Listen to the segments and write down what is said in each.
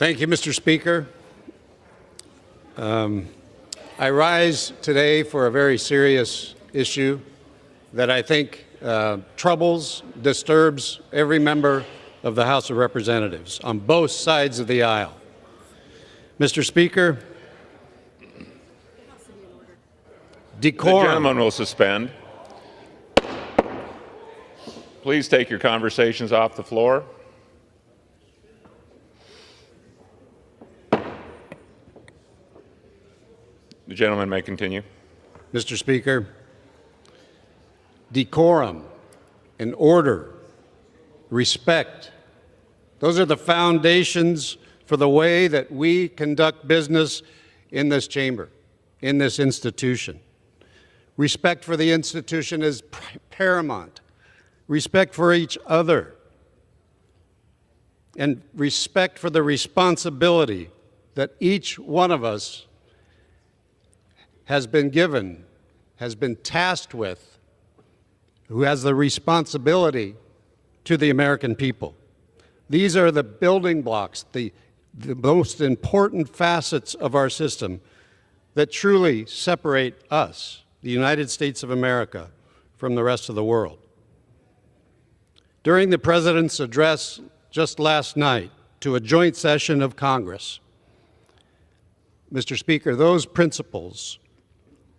Thank you, Mr. Speaker. I rise today for a very serious issue that I think troubles, disturbs every member of the House of Representatives on both sides of the aisle. Mr. Speaker, decorum. The gentleman will suspend. Please take your conversations off the floor. The gentleman may continue. Mr. Speaker, decorum and order, respect, those are the foundations for the way that we conduct business in this chamber, in this institution. Respect for the institution is paramount. Respect for each other, and respect for the responsibility that each one of us has been given, has been tasked with, who has the responsibility to the American people. These are the building blocks, the most important facets of our system that truly separate us, the United States of America, from the rest of the world. During the President's address just last night to a joint session of Congress, Mr. Speaker, those principles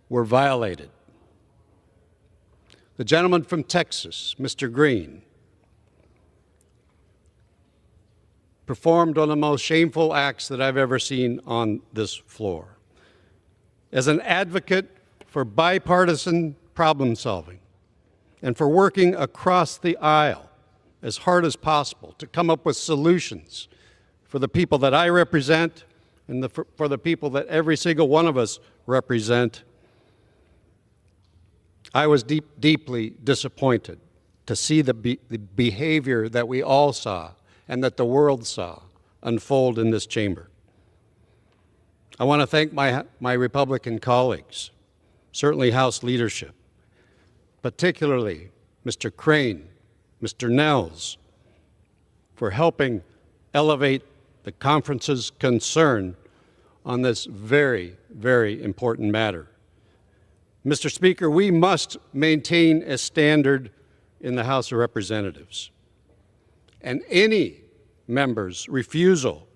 were violated. The gentleman from Texas, Mr. Green, performed one of the most shameful acts that I've ever seen on this floor. As an advocate for bipartisan problem solving and for working across the aisle as hard as possible to come up with solutions for the people that I represent and for the people that every single one of us represent, I was deeply disappointed to see the behavior that we all saw and that the world saw unfold in this chamber. I want to thank my Republican colleagues, certainly House leadership, particularly Mr. Crane, Mr. Nels, for helping elevate the conference's concern on this very, very important matter. Mr. Speaker, we must maintain a standard in the House of Representatives, and any member's refusal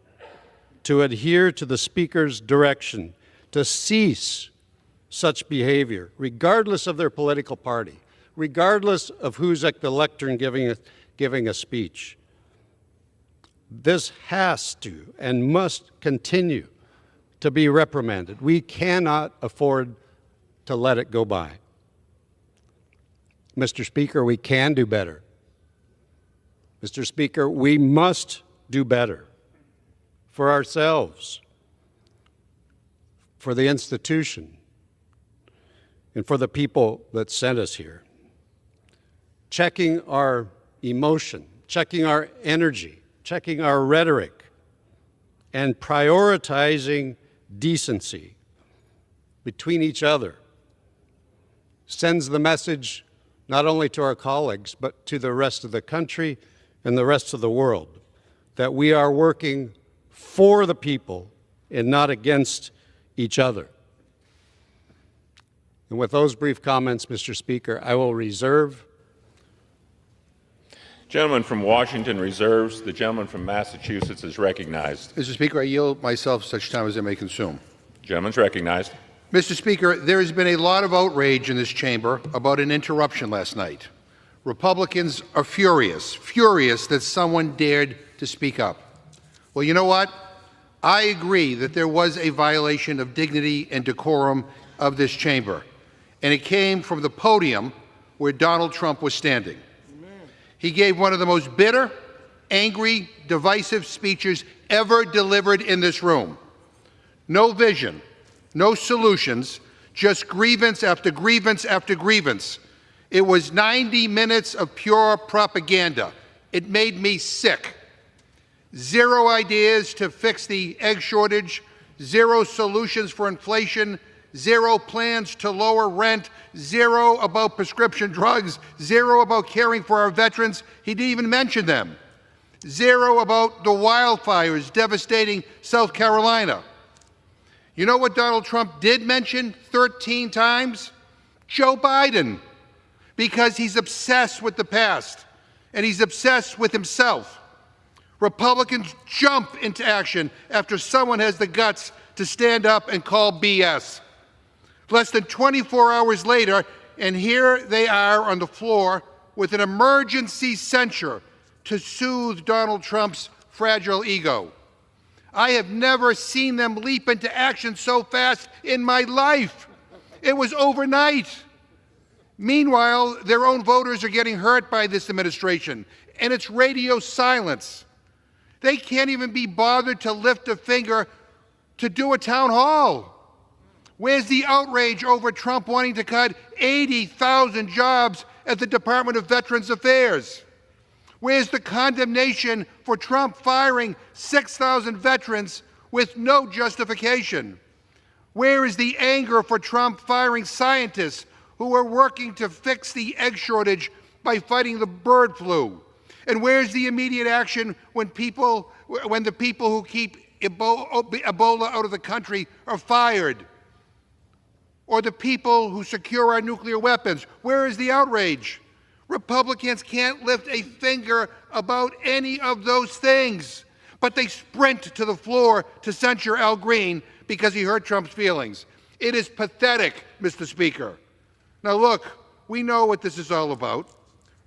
to adhere to the Speaker's direction to cease such behavior, regardless of their political party, regardless of who's at the lectern giving a speech, this has to and must continue to be reprimanded. We cannot afford to let it go by. Mr. Speaker, we can do better. Mr. Speaker, we must do better for ourselves, for the institution, and for the people that sent us here. Checking our emotion, checking our energy, checking our rhetoric, and prioritizing decency between each other sends the message not only to our colleagues, but to the rest of the country and the rest of the world, that we are working for the people and not against each other. And with those brief comments, Mr. Speaker, I will reserve. Gentleman from Washington reserves. The gentleman from Massachusetts is recognized. Mr. Speaker, I yield myself such time as I may consume. Gentleman's recognized. Mr. Speaker, there has been a lot of outrage in this chamber about an interruption last night. Republicans are furious that someone dared to speak up. Well, you know what? I agree that there was a violation of dignity and decorum of this chamber, and it came from the podium where Donald Trump was standing. He gave one of the most bitter, angry, divisive speeches ever delivered in this room. No vision, no solutions, just grievance after grievance after grievance. It was 90 minutes of pure propaganda. It made me sick. Zero ideas to fix the egg shortage, zero solutions for inflation, zero plans to lower rent, zero about prescription drugs, zero about caring for our veterans. He didn't even mention them. Zero about the wildfires devastating South Carolina. You know what Donald Trump did mention 13 times? Joe Biden, because he's obsessed with the past and he's obsessed with himself. Republicans jump into action after someone has the guts to stand up and call BS. Less than 24 hours later, and here they are on the floor with an emergency censure to soothe Donald Trump's fragile ego. I have never seen them leap into action so fast in my life. It was overnight. Meanwhile, their own voters are getting hurt by this administration, and it's radio silence. They can't even be bothered to lift a finger to do a town hall. Where's the outrage over Trump wanting to cut 80,000 jobs at the Department of Veterans Affairs? Where's the condemnation for Trump firing 6,000 veterans with no justification? Where is the anger for Trump firing scientists who are working to fix the egg shortage by fighting the bird flu? And where's the immediate action when the people who keep Ebola out of the country are fired? Or the people who secure our nuclear weapons? Where is the outrage? Republicans can't lift a finger about any of those things, but they sprint to the floor to censure Al Green because he hurt Trump's feelings. It is pathetic, Mr. Speaker. Now look, we know what this is all about.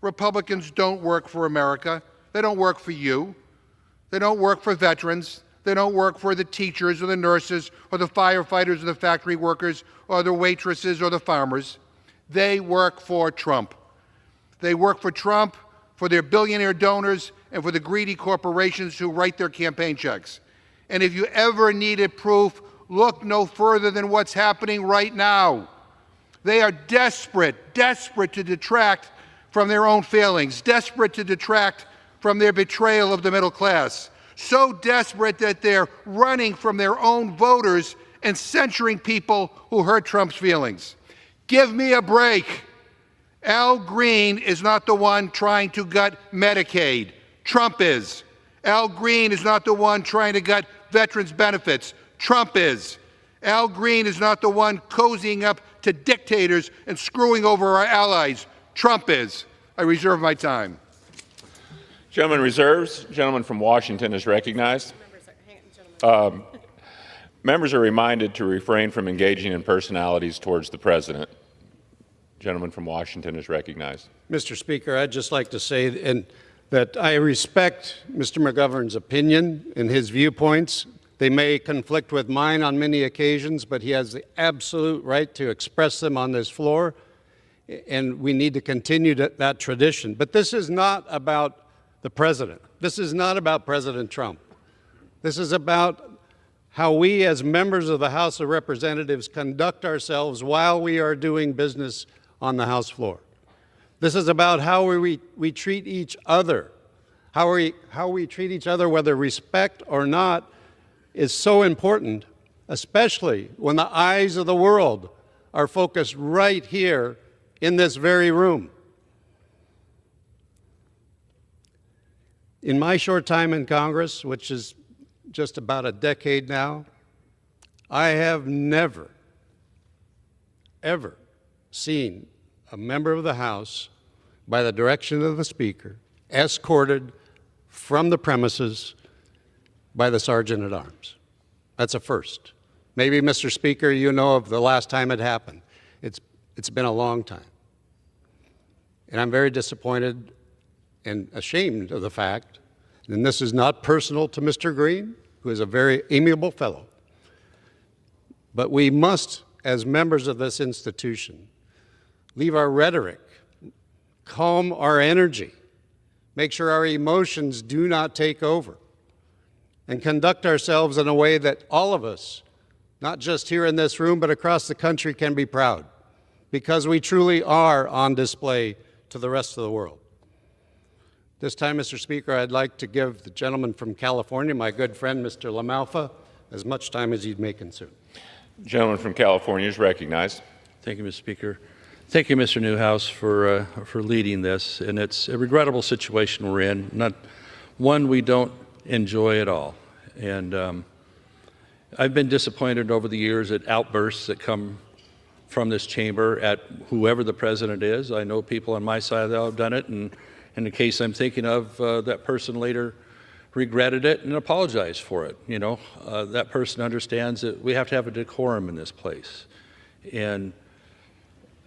Republicans don't work for America. They don't work for you. They don't work for veterans. They don't work for the teachers or the nurses or the firefighters or the factory workers or the waitresses or the farmers. They work for Trump. They work for Trump, for their billionaire donors, and for the greedy corporations who write their campaign checks. And if you ever needed proof, look no further than what's happening right now. They are desperate to detract from their own failings, desperate to detract from their betrayal of the middle class, so desperate that they're running from their own voters and censuring people who hurt Trump's feelings. Give me a break. Al Green is not the one trying to gut Medicaid. Trump is. Al Green is not the one trying to gut veterans' benefits. Trump is. Al Green is not the one cozying up to dictators and screwing over our allies. Trump is. I reserve my time. Gentleman reserves. Gentleman from Washington is recognized. Members are reminded to refrain from engaging in personalities towards the President. Gentleman from Washington is recognized. Mr. Speaker, I'd just like to say that I respect Mr. McGovern's opinion and his viewpoints. They may conflict with mine on many occasions, but he has the absolute right to express them on this floor, and we need to continue that tradition. But this is not about the President. This is not about President Trump. This is about how we as members of the House of Representatives conduct ourselves while we are doing business on the House floor. This is about how we treat each other. How we treat each other, whether respect or not, is so important, especially when the eyes of the world are focused right here in this very room. In my short time in Congress, which is just about a decade now, I have never, ever seen a member of the House, by the direction of the Speaker, escorted from the premises by the Sergeant at Arms. That's a first. Maybe, Mr. Speaker, you know of the last time it happened. It's been a long time. And I'm very disappointed and ashamed of the fact, and this is not personal to Mr. Green, who is a very amiable fellow, but we must, as members of this institution, leave our rhetoric, calm our energy, make sure our emotions do not take over, and conduct ourselves in a way that all of us, not just here in this room, but across the country, can be proud, because we truly are on display to the rest of the world. This time, Mr. Speaker, I'd like to give the gentleman from California, my good friend, Mr. LaMalfa, as much time as he may consume. The gentleman from California is recognized. Thank you, Mr. Speaker. Thank you, Mr. Newhouse, for leading this. And it's a regrettable situation we're in. Not one we don't enjoy at all. And I've been disappointed over the years at outbursts that come from this chamber at whoever the president is. I know people on my side that have done it, and in the case I'm thinking of, that person later regretted it and apologized for it. You know, that person understands that we have to have a decorum in this place. And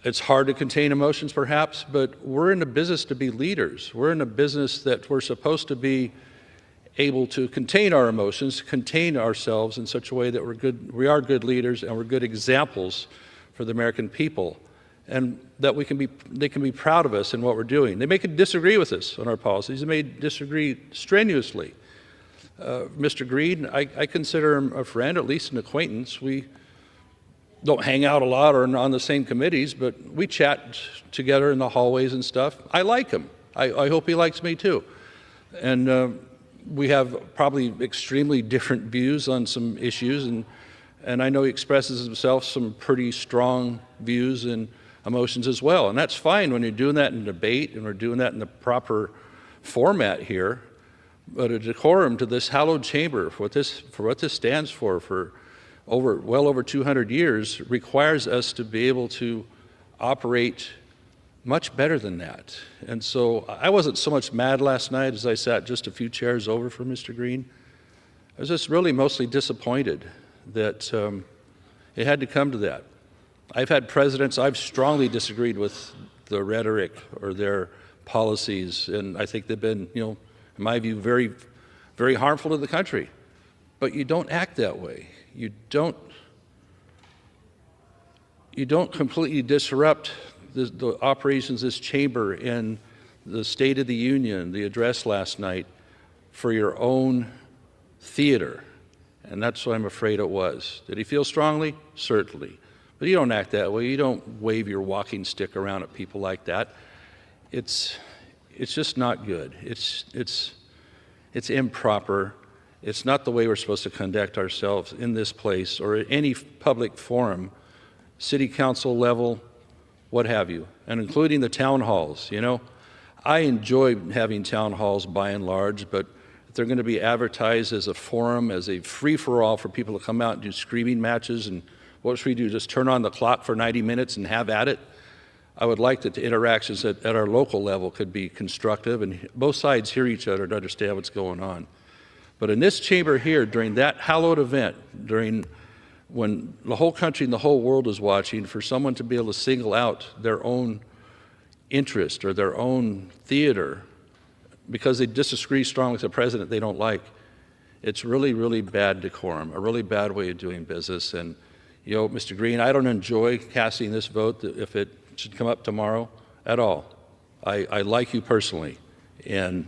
it's hard to contain emotions, perhaps, but we're in the business to be leaders. We're in a business that we're supposed to be able to contain our emotions, contain ourselves in such a way that we are good leaders and we're good examples for the American people, and that they can be proud of us in what we're doing. They may disagree with us on our policies. They may disagree strenuously. Mr. Green, I consider him a friend, at least an acquaintance. We don't hang out a lot or on the same committees, but we chat together in the hallways and stuff. I like him. I hope he likes me too. And we have probably extremely different views on some issues, and I know he expresses himself some pretty strong views and emotions as well. And that's fine when you're doing that in debate and we're doing that in the proper format here. But a decorum to this hallowed chamber, for what this stands for well over 200 years, requires us to be able to operate much better than that. And so I wasn't so much mad last night as I sat just a few chairs over from Mr. Green. I was just really mostly disappointed that it had to come to that. I've had presidents, I've strongly disagreed with the rhetoric or their policies, and I think they've been, in my view, very, very harmful to the country. But you don't act that way. You don't completely disrupt the operations of this chamber and the State of the Union, the address last night, for your own theater. And that's what I'm afraid it was. Did he feel strongly? Certainly. But you don't act that way. You don't wave your walking stick around at people like that. It's just not good. It's improper. It's not the way we're supposed to conduct ourselves in this place or at any public forum, city council level, what have you, and including the town halls. I enjoy having town halls by and large, but if they're going to be advertised as a forum, as a free-for-all for people to come out and do screaming matches, and what should we do, just turn on the clock for 90 minutes and have at it? I would like that the interactions at our local level could be constructive and both sides hear each other to understand what's going on. But in this chamber here, during that hallowed event, when the whole country and the whole world is watching, for someone to be able to single out their own interest or their own theater because they disagree strongly with the president they don't like, it's really, really bad decorum, a really bad way of doing business. And, Mr. Green, I don't enjoy casting this vote if it should come up tomorrow at all. I like you personally, and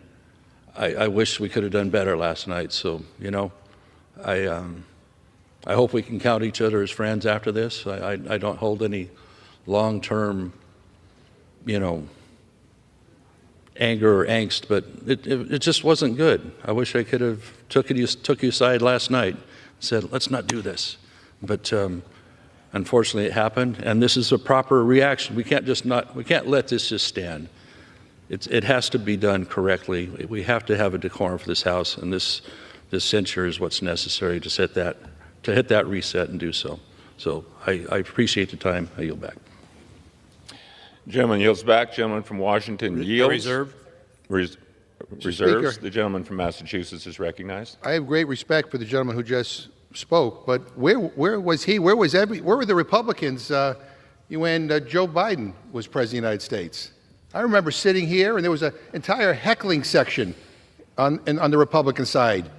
I wish we could have done better last night. So, I hope we can count each other as friends after this. I don't hold any long-term, anger or angst, but it just wasn't good. I wish I could have took you aside last night and said, let's not do this. But unfortunately it happened, and this is a proper reaction. We can't let this just stand. It has to be done correctly. We have to have a decorum for this House, and this censure is what's necessary to hit that reset and do so. So I appreciate the time. I yield back. Gentleman yields back. Gentleman from Washington yields. Reserve. Reserves. Speaker. The gentleman from Massachusetts is recognized. I have great respect for the gentleman who just spoke, but where was he? Where were the Republicans when Joe Biden was President of the United States? I remember sitting here, and there was an entire heckling section on the Republican side.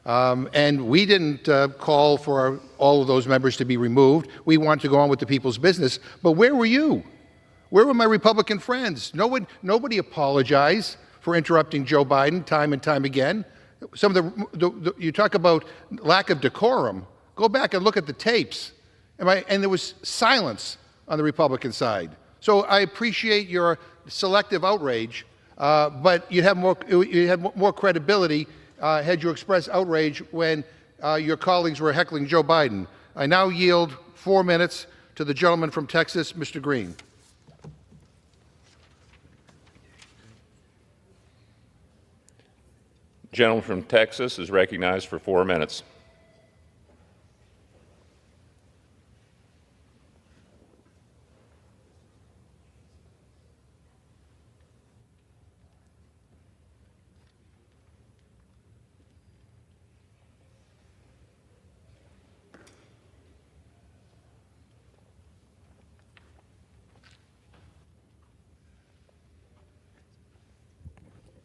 And we didn't call for all of those members to be removed. We wanted to go on with the people's business. But where were you? Where were my Republican friends? Nobody apologized for interrupting Joe Biden time and time again. Some of you talk about lack of decorum. Go back and look at the tapes. And there was silence on the Republican side. So I appreciate your selective outrage, but you'd have more credibility had you expressed outrage when your colleagues were heckling Joe Biden. I now yield 4 minutes to the gentleman from Texas, Mr. Green. Gentleman from Texas is recognized for 4 minutes.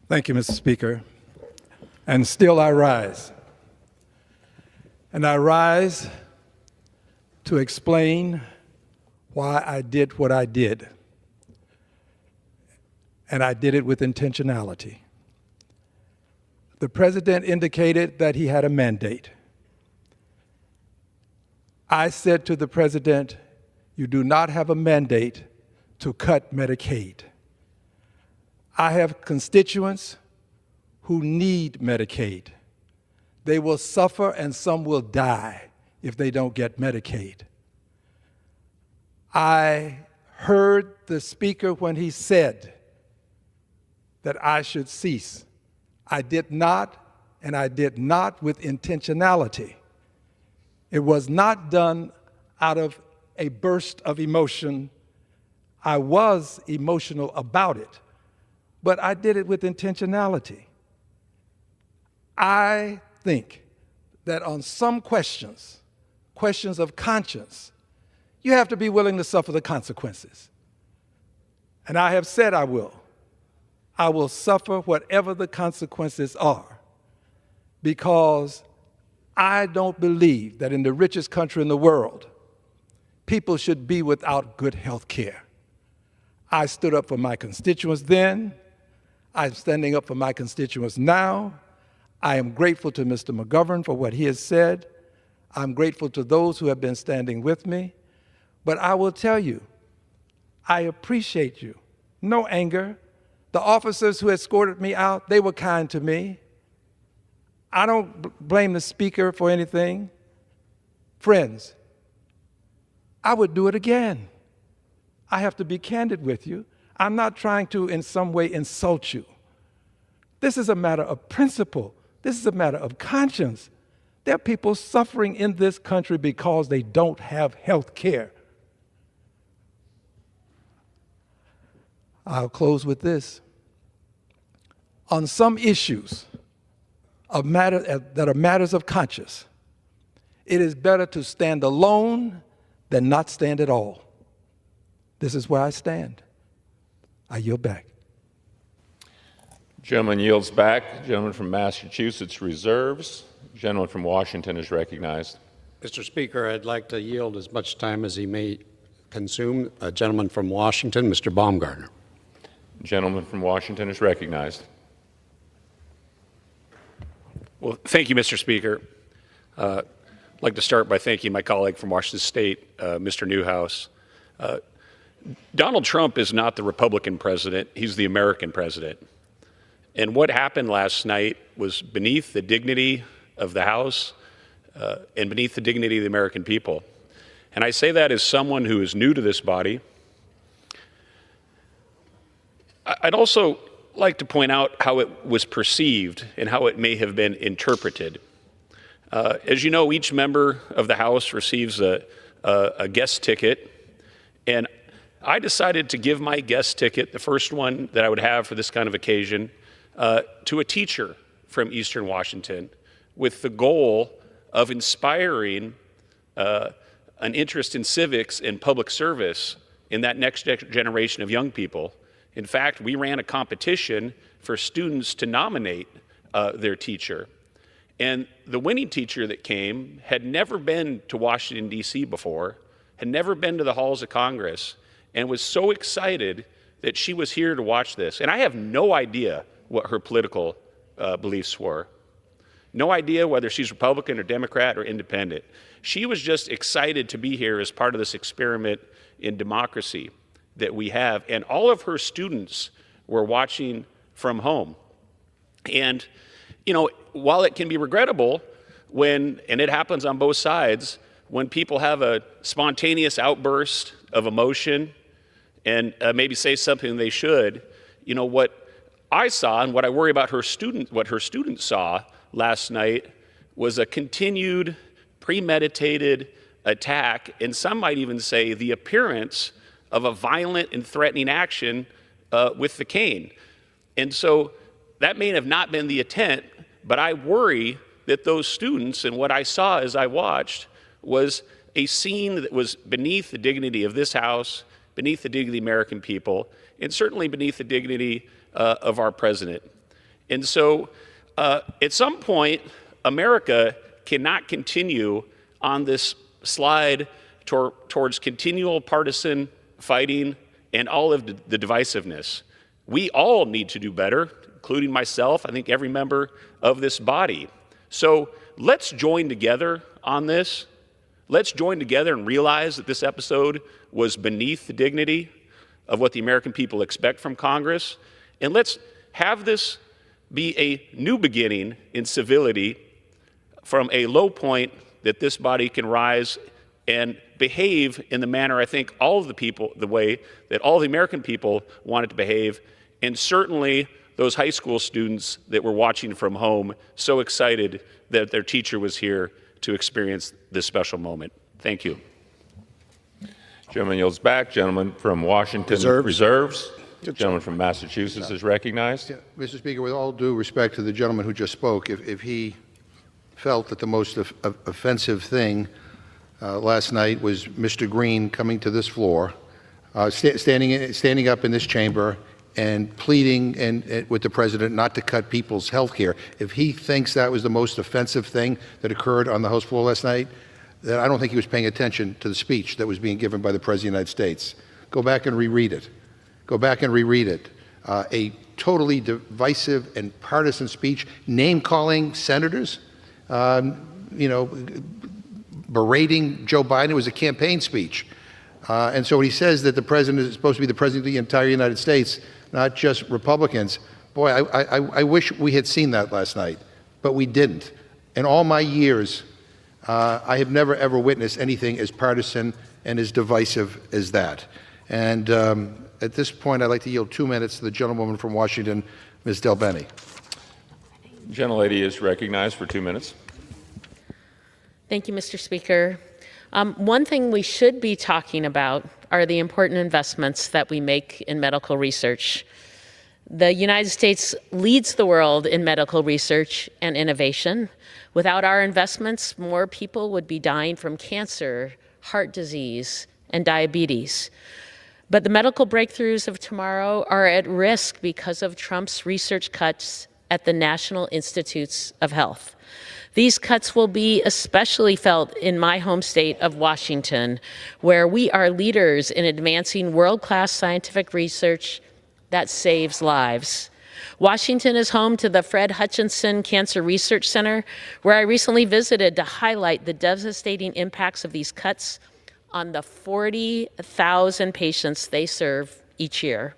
Thank you, Mr. Speaker. And still I rise. And I rise to explain why I did what I did. And I did it with intentionality. The president indicated that he had a mandate. I said to the president, you do not have a mandate to cut Medicaid. I have constituents who need Medicaid. They will suffer and some will die if they don't get Medicaid. I heard the speaker when he said that I should cease. I did not, and I did not with intentionality. It was not done out of a burst of emotion. I was emotional about it, but I did it with intentionality. I think that on some questions, questions of conscience, you have to be willing to suffer the consequences. And I have said I will. I will suffer whatever the consequences are, because I don't believe that in the richest country in the world, people should be without good health care. I stood up for my constituents then. I'm standing up for my constituents now. I am grateful to Mr. McGovern for what he has said. I'm grateful to those who have been standing with me. But I will tell you, I appreciate you. No anger. The officers who escorted me out, they were kind to me. I don't blame the speaker for anything. Friends, I would do it again. I have to be candid with you. I'm not trying to in some way insult you. This is a matter of principle. This is a matter of conscience. There are people suffering in this country because they don't have health care. I'll close with this. On some issues that are matters of conscience, it is better to stand alone than not stand at all. This is where I stand. I yield back. Gentleman yields back. Gentleman from Massachusetts reserves. Gentleman from Washington is recognized. Mr. Speaker, I'd like to yield as much time as he may consume. A gentleman from Washington, Mr. Baumgartner. Gentleman from Washington is recognized. Well, thank you, Mr. Speaker. I'd like to start by thanking my colleague from Washington State, Mr. Newhouse. Donald Trump is not the Republican president. He's the American president. And what happened last night was beneath the dignity of the House and beneath the dignity of the American people. And I say that as someone who is new to this body. I'd also like to point out how it was perceived and how it may have been interpreted. As you know, each member of the House receives a guest ticket, and I decided to give my guest ticket, the first one that I would have for this kind of occasion, to a teacher from Eastern Washington, with the goal of inspiring an interest in civics and public service in that next generation of young people. In fact, we ran a competition for students to nominate their teacher. And the winning teacher that came had never been to Washington, D.C. before, had never been to the halls of Congress, and was so excited that she was here to watch this. And I have no idea what her political beliefs were. No idea whether she's Republican or Democrat or independent. She was just excited to be here as part of this experiment in democracy that we have. And all of her students were watching from home. And, you know, while it can be regrettable when, and it happens on both sides, when people have a spontaneous outburst of emotion and maybe say something they should, you know, what I saw, and what I worry about what her students saw last night, was a continued, premeditated attack, and some might even say the appearance of a violent and threatening action with the cane. And so that may have not been the intent, but I worry that those students, and what I saw as I watched, was a scene that was beneath the dignity of this House, beneath the dignity of the American people, and certainly beneath the dignity of our president. And so at some point, America cannot continue on this slide towards continual partisan fighting and all of the divisiveness. We all need to do better, including myself, I think every member of this body. So let's join together on this. Let's join together and realize that this episode was beneath the dignity of what the American people expect from Congress. And let's have this be a new beginning in civility from a low point that this body can rise and behave in the manner I think all of the people, the way that all the American people wanted to behave, and certainly those high school students that were watching from home, so excited that their teacher was here to experience this special moment. Thank you. Gentleman yields back. Gentleman from Washington reserves. Gentleman from Massachusetts is recognized. Yeah, Mr. Speaker, with all due respect to the gentleman who just spoke, if he felt that the most offensive thing last night was Mr. Green coming to this floor, standing up in this chamber and pleading with the president not to cut people's health care, if he thinks that was the most offensive thing that occurred on the House floor last night, then I don't think he was paying attention to the speech that was being given by the President of the United States. Go back and reread it. Go back and reread it. A totally divisive and partisan speech, name-calling senators, berating Joe Biden. It was a campaign speech. And so when he says that the president is supposed to be the president of the entire United States, not just Republicans, boy, I wish we had seen that last night, but we didn't. In all my years, I have never, ever witnessed anything as partisan and as divisive as that. And at this point, I'd like to yield 2 minutes to the gentlewoman from Washington, Ms. Del Bene. Gentlelady is recognized for 2 minutes. Thank you, Mr. Speaker. One thing we should be talking about are the important investments that we make in medical research. The United States leads the world in medical research and innovation. Without our investments, more people would be dying from cancer, heart disease, and diabetes. But the medical breakthroughs of tomorrow are at risk because of Trump's research cuts at the National Institutes of Health. These cuts will be especially felt in my home state of Washington, where we are leaders in advancing world-class scientific research that saves lives. Washington is home to the Fred Hutchinson Cancer Research Center, where I recently visited to highlight the devastating impacts of these cuts on the 40,000 patients they serve each year.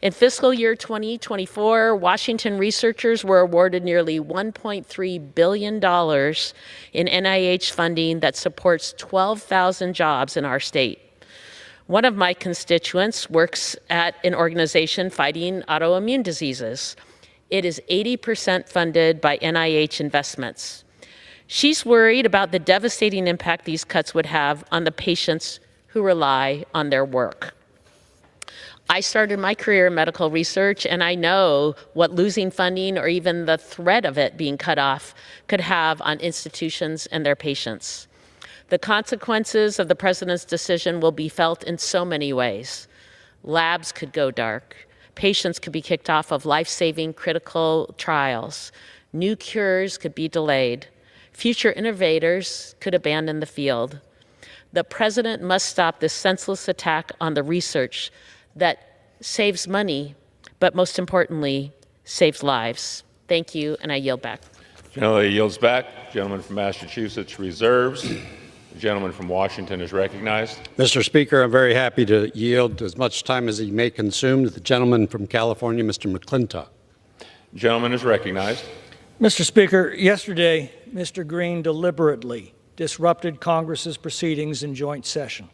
In fiscal year 2024, Washington researchers were awarded nearly $1.3 billion in NIH funding that supports 12,000 jobs in our state. One of my constituents works at an organization fighting autoimmune diseases. It is 80% funded by NIH investments. She's worried about the devastating impact these cuts would have on the patients who rely on their work. I started my career in medical research, and I know what losing funding or even the threat of it being cut off could have on institutions and their patients. The consequences of the president's decision will be felt in so many ways. Labs could go dark. Patients could be kicked off of life-saving critical trials. New cures could be delayed. Future innovators could abandon the field. The president must stop this senseless attack on the research that saves money, but most importantly, saves lives. Thank you, and I yield back. Gentlelady yields back. Gentleman from Massachusetts reserves. The gentleman from Washington is recognized. Mr. Speaker, I'm very happy to yield as much time as he may consume to the gentleman from California, Mr. McClintock. The gentleman is recognized. Mr. Speaker, yesterday, Mr. Green deliberately disrupted Congress's proceedings in joint session.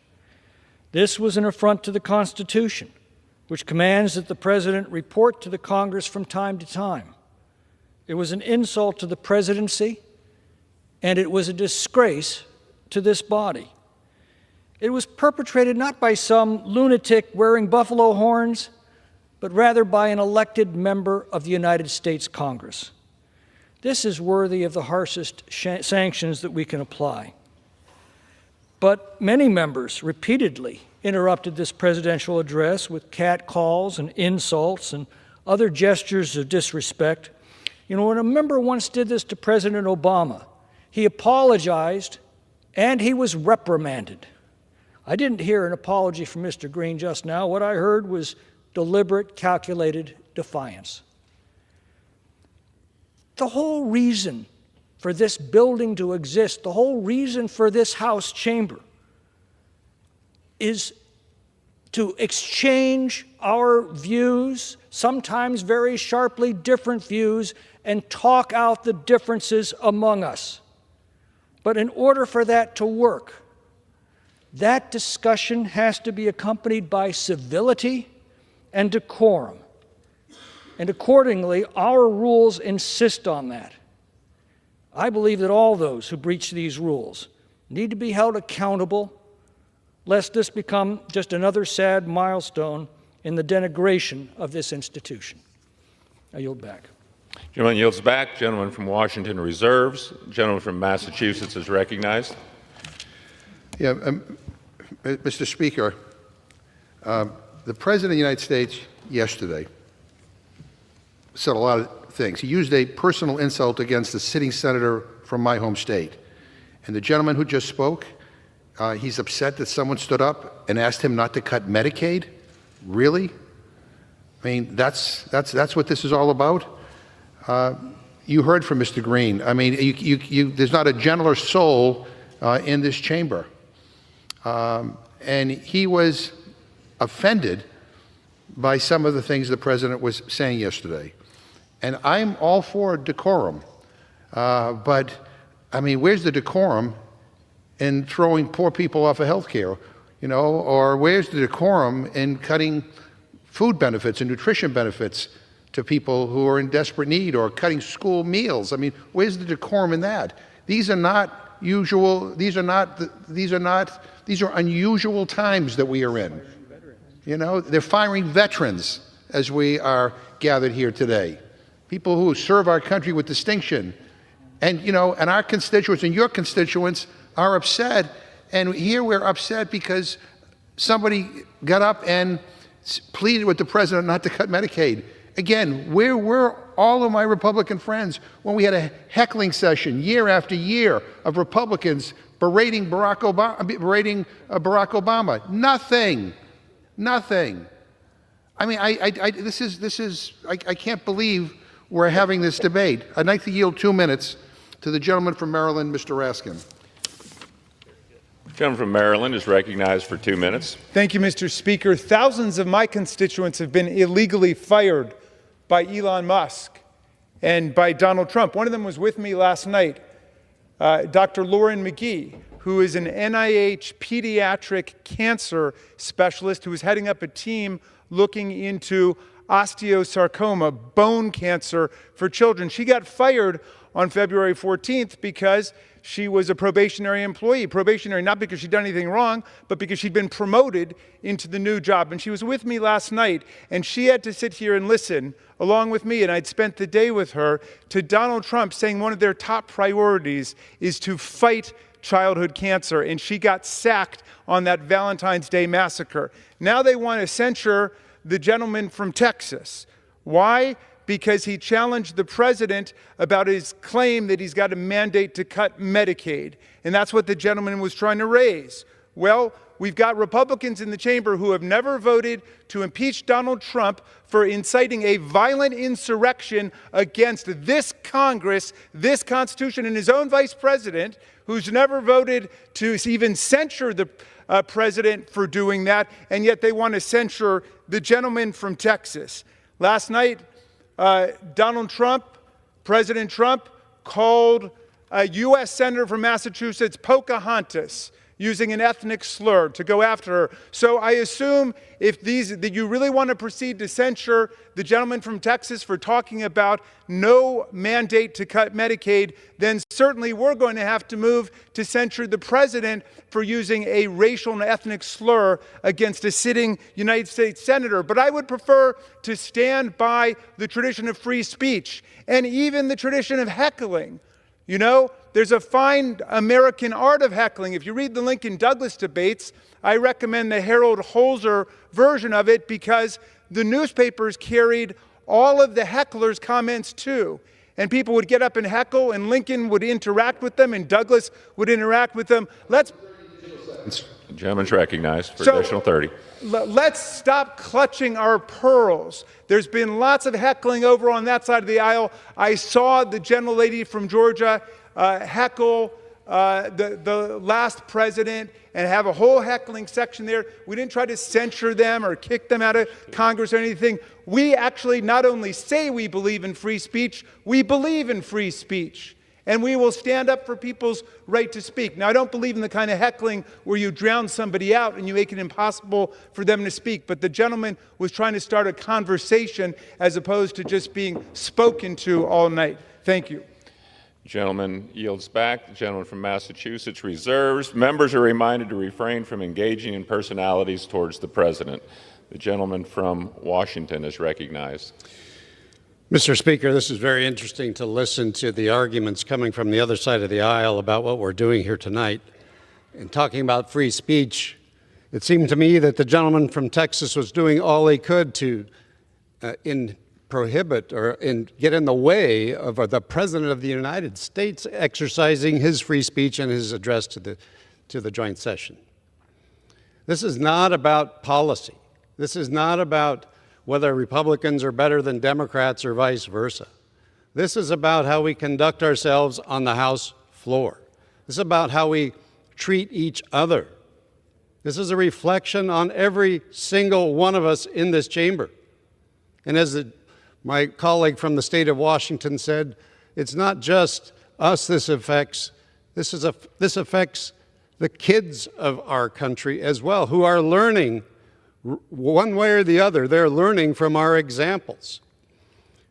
This was an affront to the Constitution, which commands that the President report to the Congress from time to time. It was an insult to the presidency, and it was a disgrace to this body. It was perpetrated not by some lunatic wearing buffalo horns, but rather by an elected member of the United States Congress. This is worthy of the harshest sanctions that we can apply. But many members repeatedly interrupted this presidential address with catcalls and insults and other gestures of disrespect. You know, when a member once did this to President Obama, he apologized and he was reprimanded. I didn't hear an apology from Mr. Green just now. What I heard was deliberate, calculated defiance. The whole reason for this building to exist, the whole reason for this House chamber, is to exchange our views, sometimes very sharply different views, and talk out the differences among us. But in order for that to work, that discussion has to be accompanied by civility and decorum. And accordingly, our rules insist on that. I believe that all those who breach these rules need to be held accountable, lest this become just another sad milestone in the denigration of this institution. I yield back. Gentleman yields back. Gentleman from Washington reserves. Gentleman from Massachusetts is recognized. Yeah, Mr. Speaker, the President of the United States yesterday said a lot of things. He used a personal insult against the sitting senator from my home state. And the gentleman who just spoke, he's upset that someone stood up and asked him not to cut Medicaid? Really? I mean, that's what this is all about? You heard from Mr. Green. I mean, there's not a gentler soul in this chamber. And he was offended by some of the things the President was saying yesterday. And I'm all for decorum. But, I mean, where's the decorum in throwing poor people off of health care? You know, or where's the decorum in cutting food benefits and nutrition benefits to people who are in desperate need, or cutting school meals? I mean, where's the decorum in that? These are not usual, these are unusual times that we are in. You know, they're firing veterans as we are gathered here today. People who serve our country with distinction. And, you know, and our constituents and your constituents are upset. And here we're upset because somebody got up and pleaded with the President not to cut Medicaid. Again, where were all of my Republican friends when we had a heckling session year after year of Republicans berating Barack Obama? Nothing. Nothing. I mean, I can't believe we're having this debate. I'd like to yield 2 minutes to the gentleman from Maryland, Mr. Raskin. The gentleman from Maryland is recognized for 2 minutes. Thank you, Mr. Speaker. Thousands of my constituents have been illegally fired by Elon Musk and by Donald Trump. One of them was with me last night, Dr. Lauren McGee, who is an NIH pediatric cancer specialist who is heading up a team looking into osteosarcoma, bone cancer for children. She got fired on February 14th because she was a probationary employee. Probationary not because she'd done anything wrong, but because she'd been promoted into the new job. And she was with me last night, and she had to sit here and listen along with me, and I'd spent the day with her, to Donald Trump saying one of their top priorities is to fight childhood cancer, and she got sacked on that Valentine's Day massacre. Now they want to censure the gentleman from Texas. Why? Because he challenged the president about his claim that he's got a mandate to cut Medicaid. And that's what the gentleman was trying to raise. Well, we've got Republicans in the chamber who have never voted to impeach Donald Trump for inciting a violent insurrection against this Congress, this Constitution, and his own vice president, who's never voted to even censure the president for doing that, and yet they want to censure the gentleman from Texas. Last night, Donald Trump, President Trump, called a U.S. Senator from Massachusetts Pocahontas. using an ethnic slur to go after her. So I assume that you really want to proceed to censure the gentleman from Texas for talking about no mandate to cut Medicaid, then certainly we're going to have to move to censure the president for using a racial and ethnic slur against a sitting United States senator. But I would prefer to stand by the tradition of free speech and even the tradition of heckling. You know, there's a fine American art of heckling. If you read the Lincoln Douglas debates, I recommend the Harold Holzer version of it because the newspapers carried all of the hecklers' comments too. And people would get up and heckle, and Lincoln would interact with them, and Douglas would interact with them. The gentleman's recognized for additional 30. Let's stop clutching our pearls. There's been lots of heckling over on that side of the aisle. I saw the gentlelady from Georgia heckle the last president and have a whole heckling section there. We didn't try to censure them or kick them out of Congress or anything. We actually not only say we believe in free speech, we believe in free speech. And we will stand up for people's right to speak. Now, I don't believe in the kind of heckling where you drown somebody out and you make it impossible for them to speak. But the gentleman was trying to start a conversation as opposed to just being spoken to all night. Thank you. Gentleman yields back. The gentleman from Massachusetts reserves. Members are reminded to refrain from engaging in personalities towards the president. The gentleman from Washington is recognized. Mr. Speaker, this is very interesting to listen to the arguments coming from the other side of the aisle about what we're doing here tonight. And talking about free speech, it seemed to me that the gentleman from Texas was doing all he could to prohibit or get in the way of the President of the United States exercising his free speech in his address to the joint session. This is not about policy. This is not about whether Republicans are better than Democrats or vice versa. This is about how we conduct ourselves on the House floor. This is about how we treat each other. This is a reflection on every single one of us in this chamber. And as my colleague from the state of Washington said, it's not just us this affects. This affects the kids of our country as well, who are learning one way or the other. They're learning from our examples.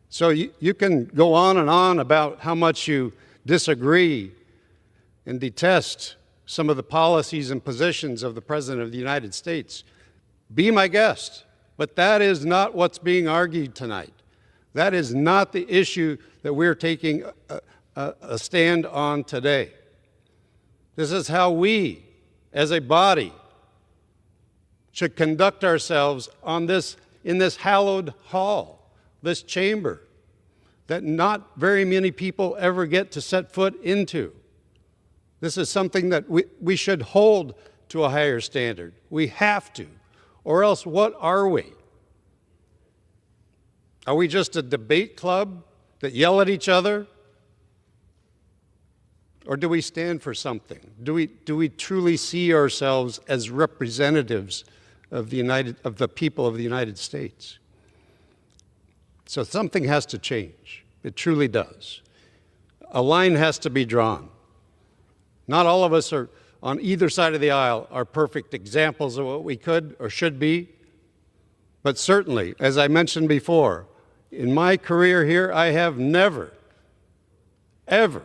So you can go on and on about how much you disagree and detest some of the policies and positions of the President of the United States. Be my guest. But that is not what's being argued tonight. That is not the issue that we're taking a stand on today. This is how we, as a body, should conduct ourselves in this hallowed hall, this chamber, that not very many people ever get to set foot into. This is something that we should hold to a higher standard. We have to, or else what are we? Are we just a debate club that yell at each other? Or do we stand for something? Do we truly see ourselves as representatives of the people of the United States? So something has to change. It truly does. A line has to be drawn. Not all of us are on either side of the aisle are perfect examples of what we could or should be. But certainly, as I mentioned before, in my career here, I have never, ever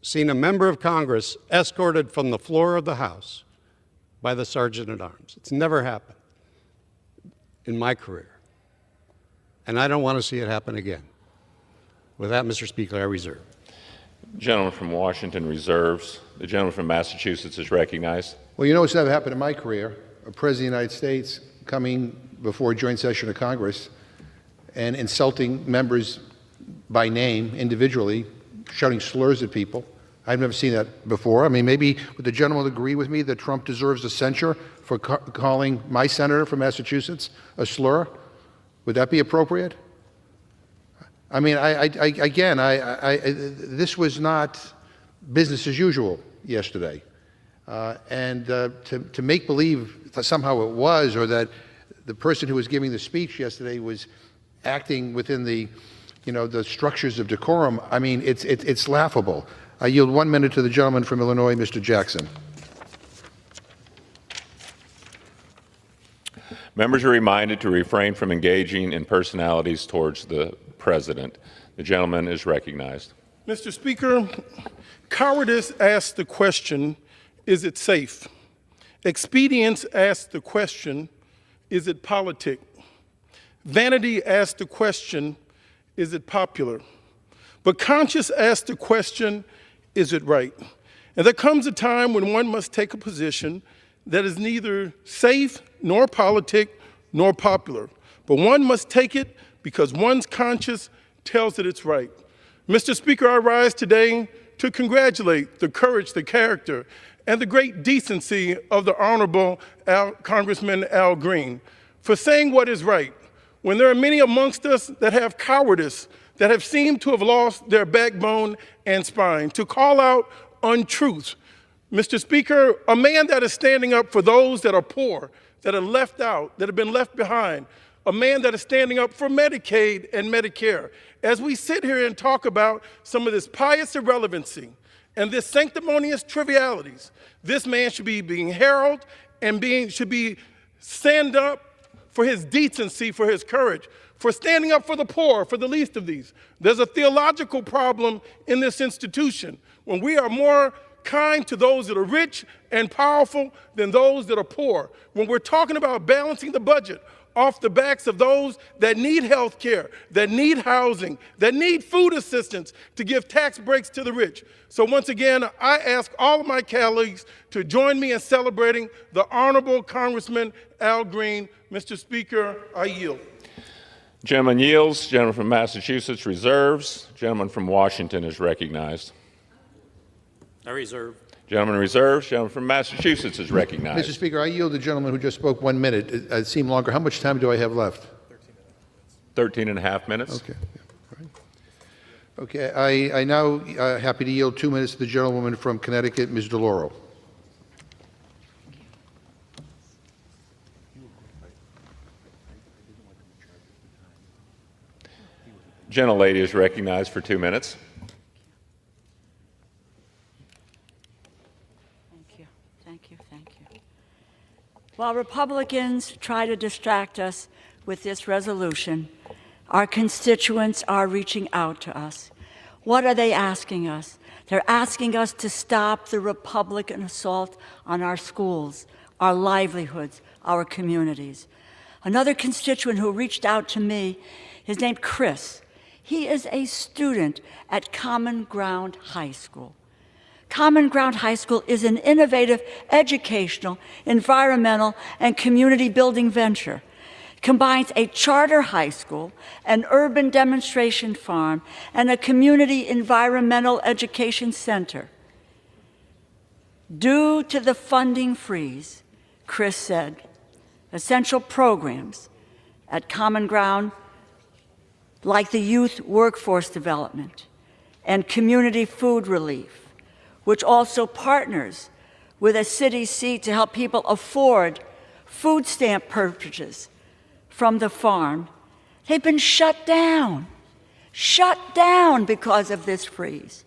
seen a member of Congress escorted from the floor of the House by the Sergeant at Arms. It's never happened in my career. And I don't want to see it happen again. With that, Mr. Speaker, I reserve. Gentleman from Washington reserves. The gentleman from Massachusetts is recognized. Well, you know what's never happened in my career? A President of the United States coming before a joint session of Congress and insulting members by name individually, shouting slurs at people. I've never seen that before. I mean, maybe would the gentleman agree with me that Trump deserves a censure for calling my senator from Massachusetts a slur? Would that be appropriate? I mean, this was not business as usual yesterday. And to make believe that somehow it was, or that the person who was giving the speech yesterday was acting within the structures of decorum, I mean, it's laughable. I yield 1 minute to the gentleman from Illinois, Mr. Jackson. Members are reminded to refrain from engaging in personalities towards the President. The gentleman is recognized. Mr. Speaker, cowardice asks the question, is it safe? Expedience asks the question, is it politic? Vanity asks the question, is it popular? But conscience asks the question, is it right? And there comes a time when one must take a position that is neither safe, nor politic, nor popular. But one must take it because one's conscience tells it it's right. Mr. Speaker, I rise today to congratulate the courage, the character, and the great decency of the Honorable Congressman Al Green for saying what is right, when there are many amongst us that have cowardice, that have seemed to have lost their backbone and spine, to call out untruths. Mr. Speaker, a man that is standing up for those that are poor, that are left out, that have been left behind, a man that is standing up for Medicaid and Medicare. As we sit here and talk about some of this pious irrelevancy and this sanctimonious trivialities, this man should be being heralded and should be stand up for his decency, for his courage, for standing up for the poor, for the least of these. There's a theological problem in this institution when we are more kind to those that are rich and powerful than those that are poor. When we're talking about balancing the budget off the backs of those that need health care, that need housing, that need food assistance to give tax breaks to the rich. So once again, I ask all of my colleagues to join me in celebrating the Honorable Congressman Al Green. Mr. Speaker, I yield. Gentleman yields. Gentleman from Massachusetts reserves. Gentleman from Washington is recognized. I reserve. Gentleman reserves. Gentleman from Massachusetts is recognized. Mr. Speaker, I yield the gentleman who just spoke 1 minute. It seemed longer. How much time do I have left? 13 and a half minutes. Okay. All right. Okay. I now happy to yield 2 minutes to the gentlewoman from Connecticut, Ms. DeLauro. Gentlelady is recognized for 2 minutes. While Republicans try to distract us with this resolution, our constituents are reaching out to us. What are they asking us? They're asking us to stop the Republican assault on our schools, our livelihoods, our communities. Another constituent who reached out to me is named Chris. He is a student at Common Ground High School. Common Ground High School is an innovative educational, environmental, and community building venture. It combines a charter high school, an urban demonstration farm, and a community environmental education center. Due to the funding freeze, Chris said, essential programs at Common Ground, like the youth workforce development and community food relief, which also partners with a city seat to help people afford food stamp purchases from the farm, they've been shut down because of this freeze.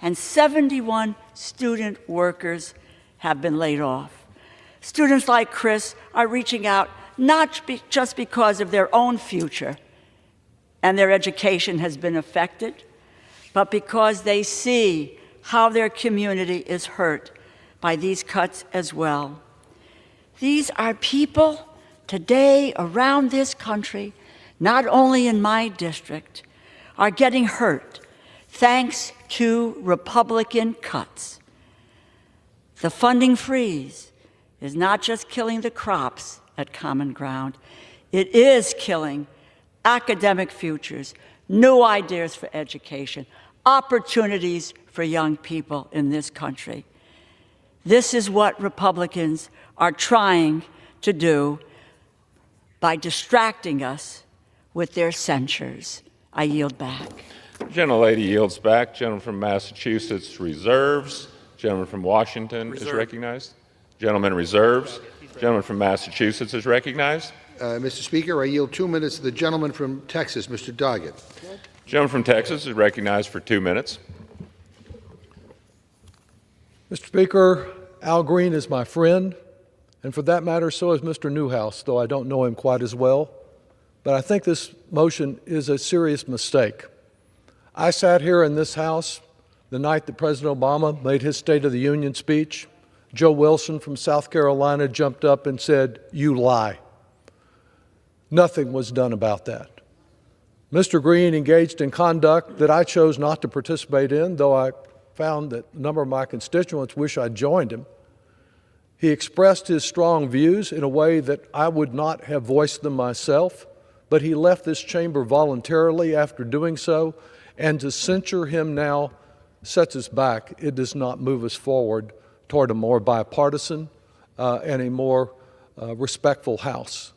And 71 student workers have been laid off. Students like Chris are reaching out not just because of their own future and their education has been affected, but because they see how their community is hurt by these cuts as well. These are people today around this country, not only in my district, are getting hurt thanks to Republican cuts. The funding freeze is not just killing the crops at Common Ground, it is killing academic futures, new ideas for education, opportunities for young people in this country. This is what Republicans are trying to do by distracting us with their censures. I yield back. Gentlelady yields back. Gentleman from Massachusetts reserves. Gentleman from Washington is recognized. Gentleman reserves. Gentleman from Massachusetts is recognized. Mr. Speaker, I yield 2 minutes to the gentleman from Texas, Mr. Doggett. Gentleman from Texas is recognized for 2 minutes. Mr. Speaker, Al Green is my friend And for that matter, so is Mr. Newhouse, though I don't know him quite as well. But I think this motion is a serious mistake. I sat here in this House the night that President Obama made his State of the Union speech. Joe Wilson from South Carolina jumped up and said, "You lie." Nothing was done about that. Mr. Green engaged in conduct that I chose not to participate in, though I found that a number of my constituents wish I'd joined him. He expressed his strong views in a way that I would not have voiced them myself, but he left this chamber voluntarily after doing so, and to censure him now sets us back. It does not move us forward toward a more bipartisan and a more respectful House.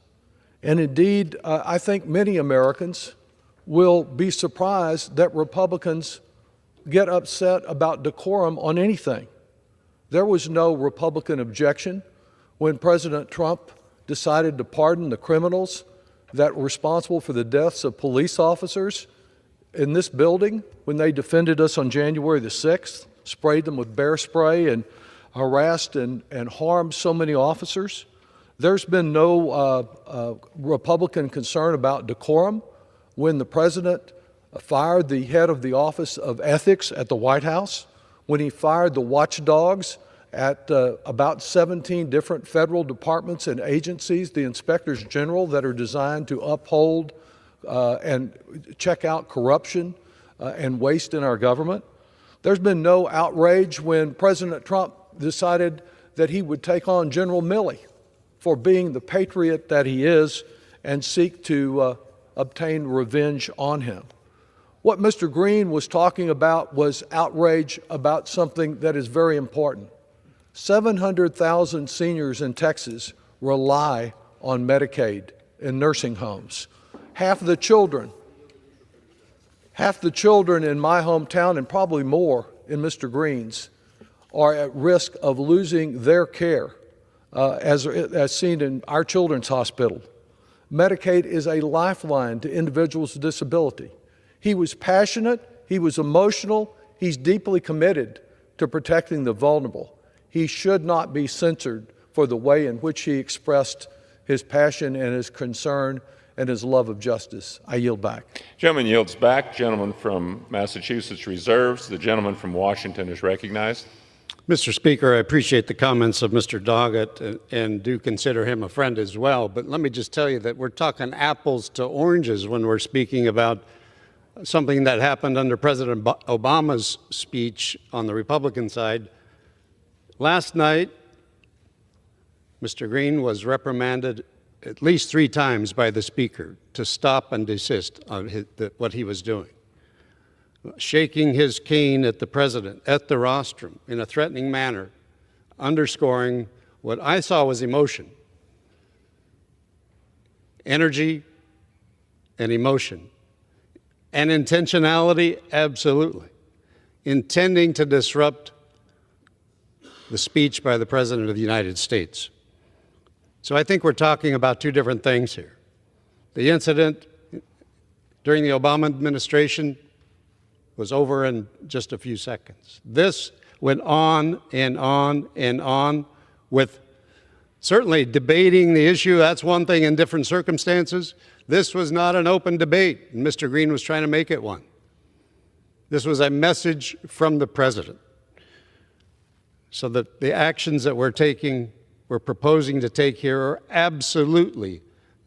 And indeed, I think many Americans will be surprised that Republicans get upset about decorum on anything. There was no Republican objection when President Trump decided to pardon the criminals that were responsible for the deaths of police officers in this building when they defended us on January the 6th, sprayed them with bear spray and harassed and harmed so many officers. There's been no Republican concern about decorum when the president fired the head of the Office of Ethics at the White House, when he fired the watchdogs at about 17 different federal departments and agencies, the inspectors general that are designed to uphold and check out corruption and waste in our government. There's been no outrage when President Trump decided that he would take on General Milley for being the patriot that he is and seek to obtain revenge on him. What Mr. Green was talking about was outrage about something that is very important. 700,000 seniors in Texas rely on Medicaid in nursing homes. Half the children in my hometown, and probably more in Mr. Green's, are at risk of losing their care, as seen in our children's hospital. Medicaid is a lifeline to individuals with disability. He was passionate, he was emotional, he's deeply committed to protecting the vulnerable. He should not be censored for the way in which he expressed his passion and his concern and his love of justice. I yield back. Gentleman yields back. Gentleman from Massachusetts reserves. The gentleman from Washington is recognized. Mr. Speaker, I appreciate the comments of Mr. Doggett and do consider him a friend as well. But let me just tell you that we're talking apples to oranges when we're speaking about something that happened under President Obama's speech on the Republican side. Last night, Mr. Green was reprimanded at least 3 times by the Speaker to stop and desist on what he was doing. Shaking his cane at the President, at the rostrum, in a threatening manner, underscoring what I saw was emotion, energy and emotion, and intentionality, absolutely, intending to disrupt the speech by the President of the United States. So I think we're talking about 2 different things here. The incident during the Obama administration was over in just a few seconds. This went on and on and on with certainly debating the issue. That's one thing in different circumstances. This was not an open debate, and Mr. Green was trying to make it one. This was a message from the President. So that the actions that we're proposing to take here are absolutely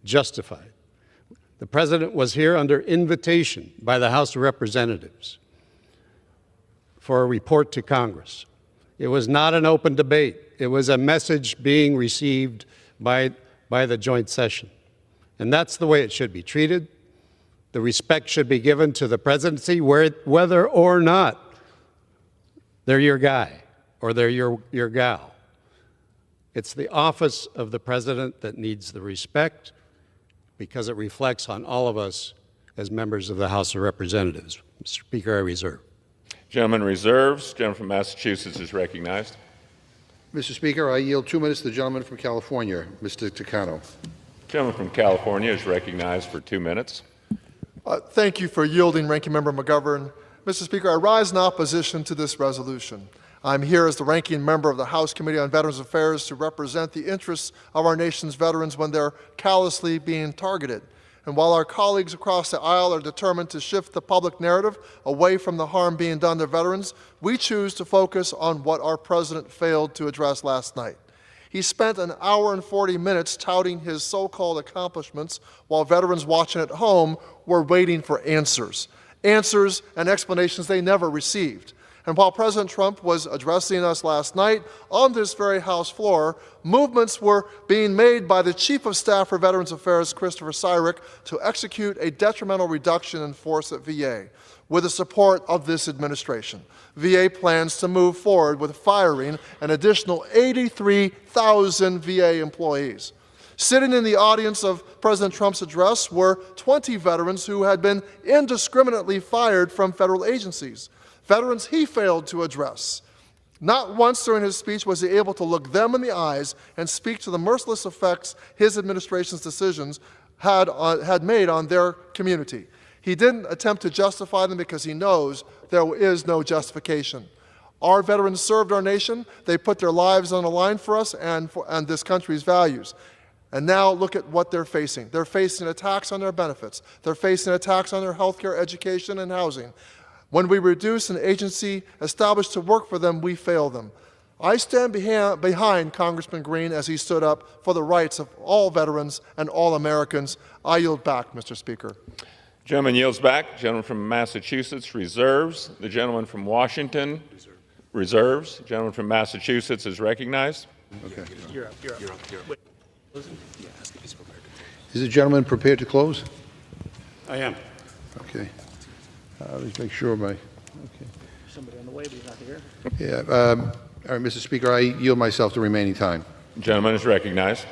justified. The President was here under invitation by the House of Representatives for a report to Congress. It was not an open debate. It was a message being received by the joint session. And that's the way it should be treated. The respect should be given to the presidency, whether or not they're your guy or they're your gal. It's the office of the president that needs the respect because it reflects on all of us as members of the House of Representatives. Mr. Speaker, I reserve. Gentleman reserves. Gentleman from Massachusetts is recognized. Mr. Speaker, I yield 2 minutes to the gentleman from California, Mr. Takano. Gentleman from California is recognized for 2 minutes. Thank you for yielding, Ranking Member McGovern. Mr. Speaker, I rise in opposition to this resolution. I'm here as the ranking member of the House Committee on Veterans Affairs to represent the interests of our nation's veterans when they're callously being targeted. And while our colleagues across the aisle are determined to shift the public narrative away from the harm being done to veterans, we choose to focus on what our president failed to address last night. He spent an hour and 40 minutes touting his so-called accomplishments while veterans watching at home were waiting for answers and explanations they never received. And while President Trump was addressing us last night on this very House floor, movements were being made by the Chief of Staff for Veterans Affairs, Christopher Cyrick, to execute a detrimental reduction in force at VA. With the support of this administration, VA plans to move forward with firing an additional 83,000 VA employees. Sitting in the audience of President Trump's address were 20 veterans who had been indiscriminately fired from federal agencies. Veterans he failed to address. Not once during his speech was he able to look them in the eyes and speak to the merciless effects his administration's decisions had made on their community. He didn't attempt to justify them because he knows there is no justification. Our veterans served our nation. They put their lives on the line for us and this country's values. And now look at what they're facing. They're facing attacks on their benefits. They're facing attacks on their health care, education, and housing. When we reduce an agency established to work for them, we fail them. I stand behind Congressman Green as he stood up for the rights of all veterans and all Americans. I yield back, Mr. Speaker. Gentleman yields back. Gentleman from Massachusetts reserves. The gentleman from Washington reserves. The gentleman from Massachusetts is recognized. Okay. You're up. Is the gentleman prepared to close? I am. Okay. Let's make sure my. Okay. Somebody on the way, but he's not here. Yeah. All right, Mr. Speaker, I yield myself the remaining time. Gentleman is recognized.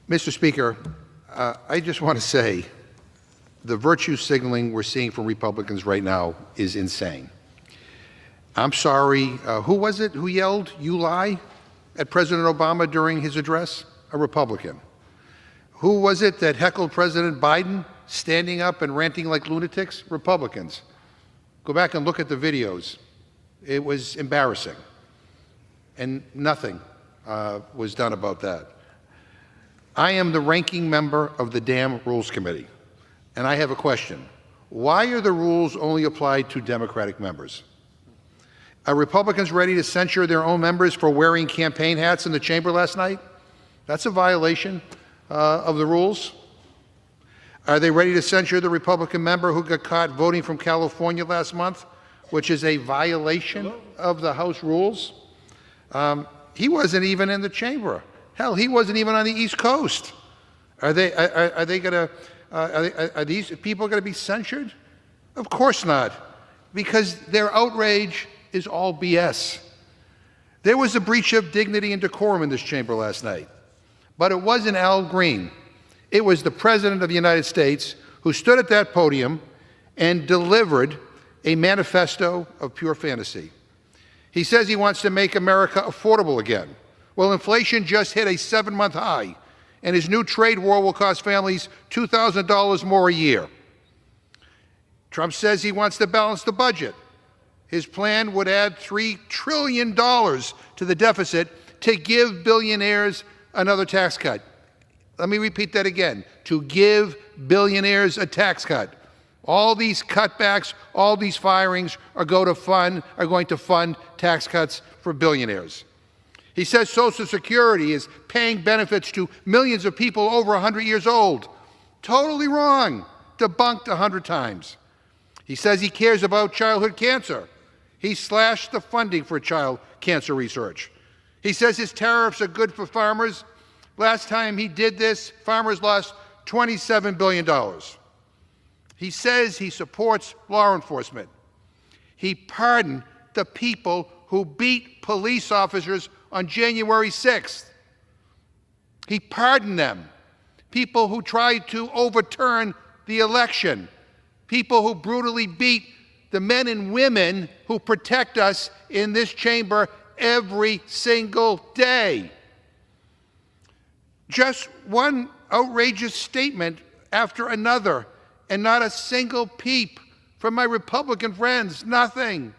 Mr. Speaker, I just want to say the virtue signaling we're seeing from Republicans right now is insane. I'm sorry, who was it who yelled, "You lie," at President Obama during his address? A Republican. Who was it that heckled President Biden, standing up and ranting like lunatics? Republicans. Go back and look at the videos. It was embarrassing. And nothing was done about that. I am the ranking member of the damn Rules Committee, and I have a question. Why are the rules only applied to Democratic members? Are Republicans ready to censure their own members for wearing campaign hats in the chamber last night? That's a violation of the rules. Are they ready to censure the Republican member who got caught voting from California last month, which is a violation of the House rules? He wasn't even in the chamber. Hell, he wasn't even on the East Coast. Are these people going to be censured? Of course not, because their outrage is all BS. There was a breach of dignity and decorum in this chamber last night, but it wasn't Al Green. It was the President of the United States who stood at that podium and delivered a manifesto of pure fantasy. He says he wants to make America affordable again. Well, inflation just hit a 7-month high, and his new trade war will cost families $2,000 more a year. Trump says he wants to balance the budget. His plan would add $3 trillion to the deficit to give billionaires another tax cut. Let me repeat that again, to give billionaires a tax cut. All these cutbacks, all these firings are going to fund tax cuts for billionaires. He says Social Security is paying benefits to millions of people over 100 years old. Totally wrong. Debunked 100 times. He says he cares about childhood cancer. He slashed the funding for child cancer research. He says his tariffs are good for farmers. Last time he did this, farmers lost $27 billion. He says he supports law enforcement. He pardoned the people who beat police officers on January 6th. He pardoned them. People who tried to overturn the election. People who brutally beat the men and women who protect us in this chamber every single day. Just one outrageous statement after another, and not a single peep from my Republican friends, nothing.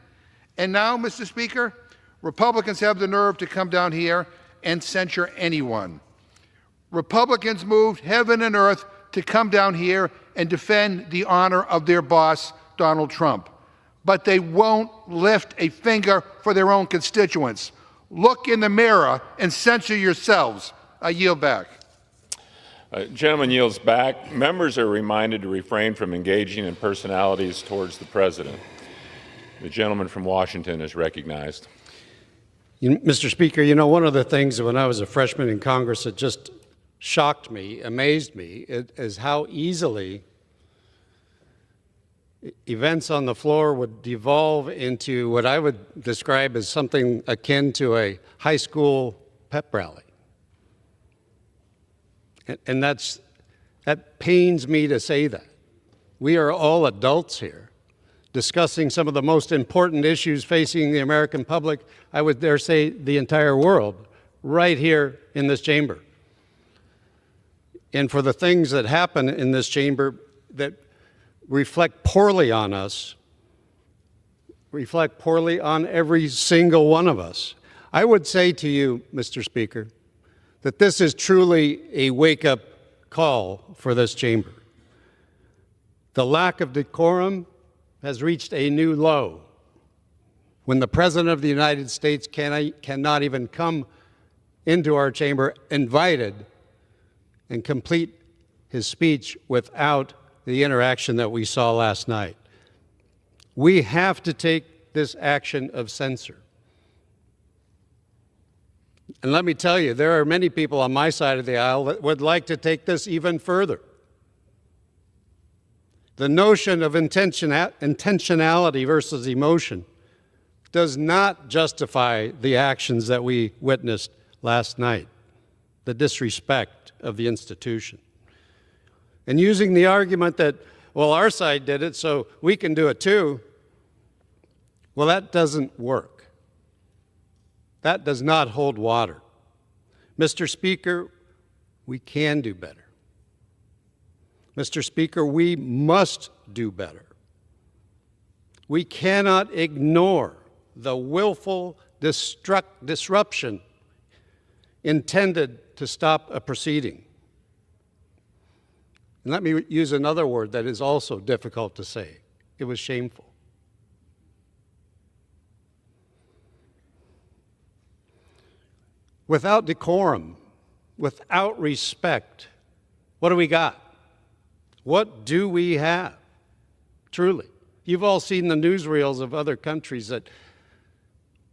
And now, Mr. Speaker, Republicans have the nerve to come down here and censure anyone. Republicans moved heaven and earth to come down here and defend the honor of their boss, Donald Trump. But they won't lift a finger for their own constituents. Look in the mirror and censor yourselves. I yield back. Gentleman yields back. Members are reminded to refrain from engaging in personalities towards the President. The gentleman from Washington is recognized. Mr. Speaker, you know, one of the things when I was a freshman in Congress that just shocked me, amazed me, is how easily events on the floor would devolve into what I would describe as something akin to a high school pep rally. And that pains me to say that. We are all adults here discussing some of the most important issues facing the American public, I would dare say the entire world, right here in this chamber. And for the things that happen in this chamber that reflect poorly on us, reflect poorly on every single one of us. I would say to you, Mr. Speaker, that this is truly a wake-up call for this chamber. The lack of decorum has reached a new low when the President of the United States cannot even come into our chamber invited and complete his speech without the interaction that we saw last night. We have to take this action of censure. And let me tell you, there are many people on my side of the aisle that would like to take this even further. The notion of intentionality versus emotion does not justify the actions that we witnessed last night, the disrespect of the institution. And using the argument that, well, our side did it, so we can do it too, well, that doesn't work. That does not hold water. Mr. Speaker, we can do better. Mr. Speaker, we must do better. We cannot ignore the willful disruption intended to stop a proceeding. And let me use another word that is also difficult to say. It was shameful. Without decorum, without respect, what do we got? What do we have? Truly. You've all seen the newsreels of other countries that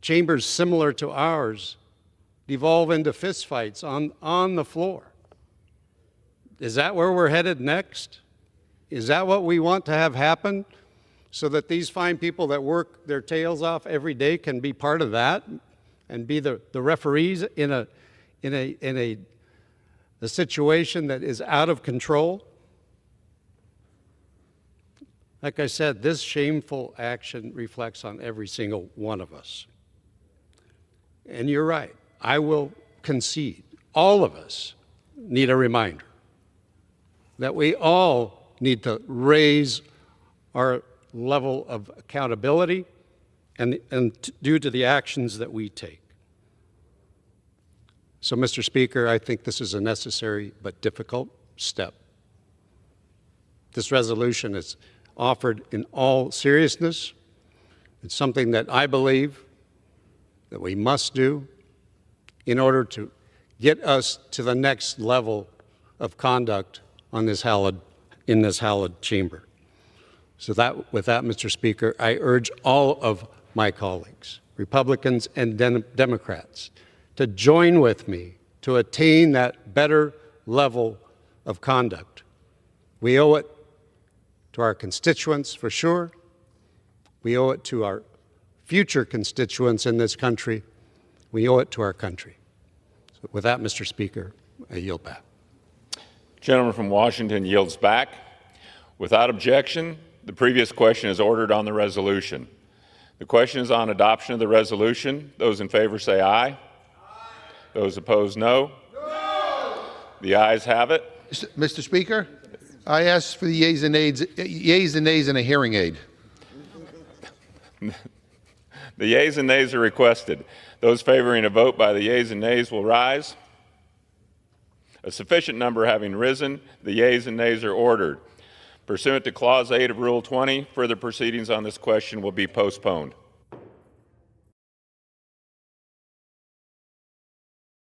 chambers similar to ours devolve into fistfights on the floor. Is that where we're headed next? Is that what we want to have happen so that these fine people that work their tails off every day can be part of that and be the referees in a situation that is out of control? Like I said, this shameful action reflects on every single one of us. And you're right, I will concede, all of us need a reminder that we all need to raise our level of accountability and due to the actions that we take. So, Mr. Speaker, I think this is a necessary but difficult step. This resolution is offered in all seriousness. It's something that I believe that we must do in order to get us to the next level of conduct on this in this hallowed chamber. So with that, Mr. Speaker, I urge all of my colleagues, Republicans and Democrats, to join with me to attain that better level of conduct. We owe it to our constituents, for sure. We owe it to our future constituents in this country. We owe it to our country. So with that, Mr. Speaker, I yield back. Gentleman from Washington yields back. Without objection, the previous question is ordered on the resolution. The question is on adoption of the resolution. Those in favor say aye. Aye. Those opposed, no. No. The ayes have it. Mr. Speaker, I ask for the yeas and nays and a hearing aid. The yeas and nays are requested. Those favoring a vote by the yeas and nays will rise. A sufficient number having risen, the yeas and nays are ordered. Pursuant to Clause 8 of Rule 20, further proceedings on this question will be postponed.